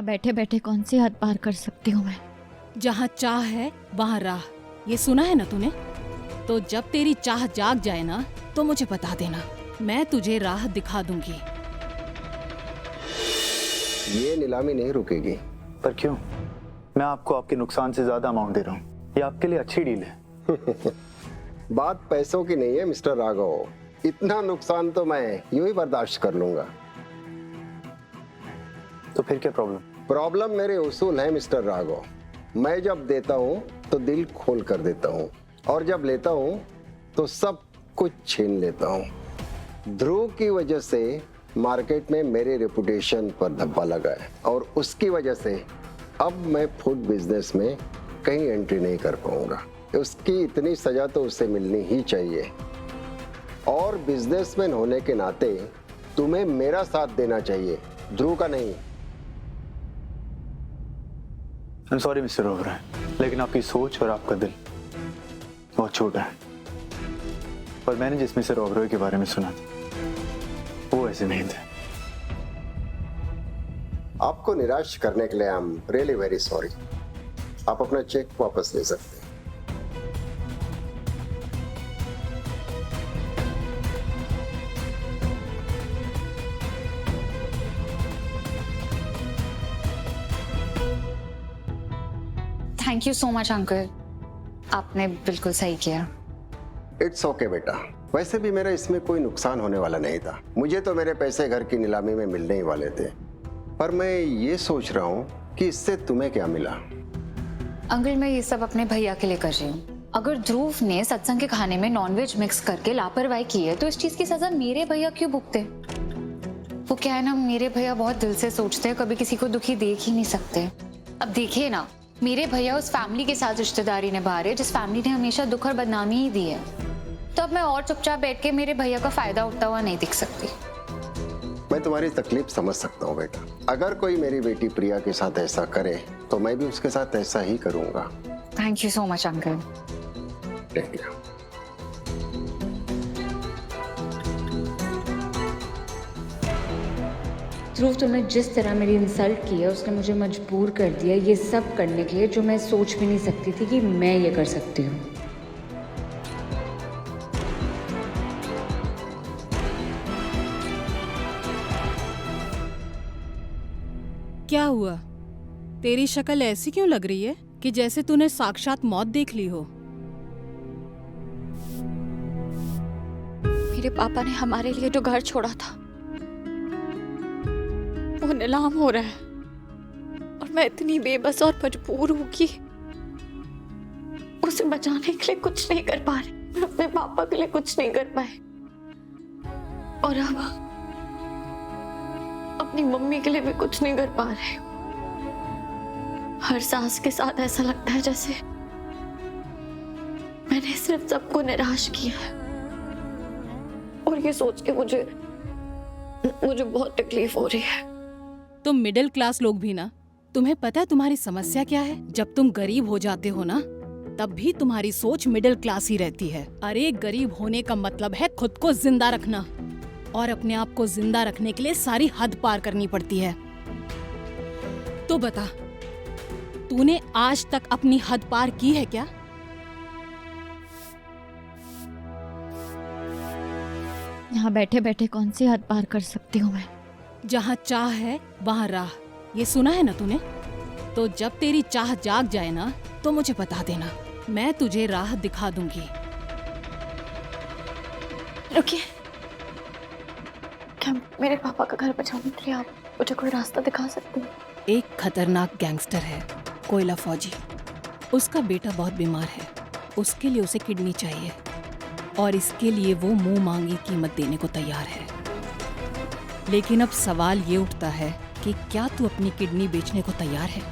यहाँ बैठे बैठे कौन सी हद पार कर सकती हूँ मैं। जहाँ चाह है वहाँ राह, ये सुना है ना तूने? तो जब तेरी चाह जाग जाए ना तो मुझे बता देना, मैं तुझे राह दिखा दूंगी। ये नीलामी नहीं रुकेगी। पर क्यों? मैं आपको आपके नुकसान से ज्यादा अमाउंट दे रहा हूँ, ये आपके लिए अच्छी डील है। बात पैसों की नहीं है मिस्टर राघव, इतना नुकसान तो मैं यूं ही बर्दाश्त कर लूंगा। तो फिर क्या प्रॉब्लम? प्रॉब्लम मेरे उसूल है मिस्टर राघव। मैं जब देता हूँ तो दिल खोल कर देता हूँ, और जब लेता हूँ तो सब कुछ छीन लेता हूँ। ध्रुव की वजह से मार्केट में मेरे रेपुटेशन पर धब्बा लगा है, और उसकी वजह से अब मैं फूड बिजनेस में कहीं एंट्री नहीं कर पाऊंगा। उसकी इतनी सजा तो उसे मिलनी ही चाहिए, और बिजनेसमैन होने के नाते तुम्हें मेरा साथ देना चाहिए, ध्रुव का नहीं। I'm sorry मिस्टर ओबराय, लेकिन आपकी सोच और आपका दिल बहुत छोटा है। पर मैंने जिस मिस्टर ओबराय के बारे में सुना था वो ऐसे नहीं थे। आपको निराश करने के लिए I am really very sorry. आप अपना चेक वापस ले सकते हैं। Thank you so much uncle, आपने बिल्कुल सही किया। इट्स ओके बेटा, वैसे भी मेरा इसमें कोई नुकसान होने वाला नहीं था। मुझे तो मेरे पैसे घर की नीलामी में मिलने ही वाले थे, पर मैं ये सोच रहा हूँ कि इससे तुम्हें क्या मिला। अंकल मैं ये सब अपने भैया के लिए कर रही हूँ। अगर ध्रुव ने सत्संग के खाने में नॉनवेज मिक्स करके लापरवाही की है तो इस चीज की सजा मेरे भैया क्यों भुगते? वो क्या है ना, मेरे भैया बहुत दिल से सोचते हैं, कभी किसी को दुखी देख ही नहीं सकते। अब देखिए ना, मेरे भैया उस फैमिली के साथ रिश्तेदारी निभा रहे जिस फैमिली ने हमेशा दुख और बदनामी ही दी है। तो अब मैं और चुपचाप बैठ के मेरे भैया का फायदा उठता हुआ नहीं दिख सकती। मैं तुम्हारी तकलीफ समझ सकता हूँ बेटा। अगर कोई मेरी बेटी प्रिया के साथ ऐसा करे तो मैं भी उसके साथ ऐसा ही करूंगा। Thank you so much uncle. Thank you. Dhruv, तुमने जिस तरह मेरी इंसल्ट की है उसने मुझे मजबूर कर दिया ये सब करने के लिए जो मैं सोच भी नहीं सकती थी कि मैं ये कर सकती हूँ। क्या हुआ? तेरी शक्ल ऐसी क्यों लग रही है कि जैसे तूने साक्षात मौत देख ली हो? मेरे पापा ने हमारे लिए जो घर छोड़ा था वो नीलाम हो रहा है, और मैं इतनी बेबस और मजबूर हूँ कि उसे बचाने के लिए कुछ नहीं कर पा रही। मैं अपने पापा के लिए कुछ नहीं कर पाए, और अब अपनी मम्मी के लिए भी कुछ नहीं कर पा रहे। हर सांस के साथ ऐसा लगता है जैसे मैंने सिर्फ सबको निराश किया है, और ये सोच के मुझे बहुत तकलीफ हो रही है। तुम मिडिल क्लास लोग भी ना, तुम्हें पता है तुम्हारी समस्या क्या है? जब तुम गरीब हो जाते हो ना तब भी तुम्हारी सोच मिडिल क्लास ही रहती है। अरे गरीब होने का मतलब है खुद को जिंदा रखना, और अपने आप को जिंदा रखने के लिए सारी हद पार करनी पड़ती है। तो बता, तूने आज तक अपनी हद पार की है क्या? यहाँ बैठे बैठे कौन सी हद पार कर सकती हूँ मैं। जहाँ चाह है वहाँ राह, ये सुना है ना तूने? तो जब तेरी चाह जाग जाए ना तो मुझे बता देना, मैं तुझे राह दिखा दूंगी। रुकिए, क्या मेरे पापा का घर बचाने के लिए आप मुझे कोई रास्ता दिखा सकते हैं? एक खतरनाक गैंगस्टर है कोयला फौजी, उसका बेटा बहुत बीमार है। उसके लिए उसे किडनी चाहिए, और इसके लिए वो मुंह मांगी कीमत देने को तैयार है। लेकिन अब सवाल ये उठता है कि क्या तू अपनी किडनी बेचने को तैयार है?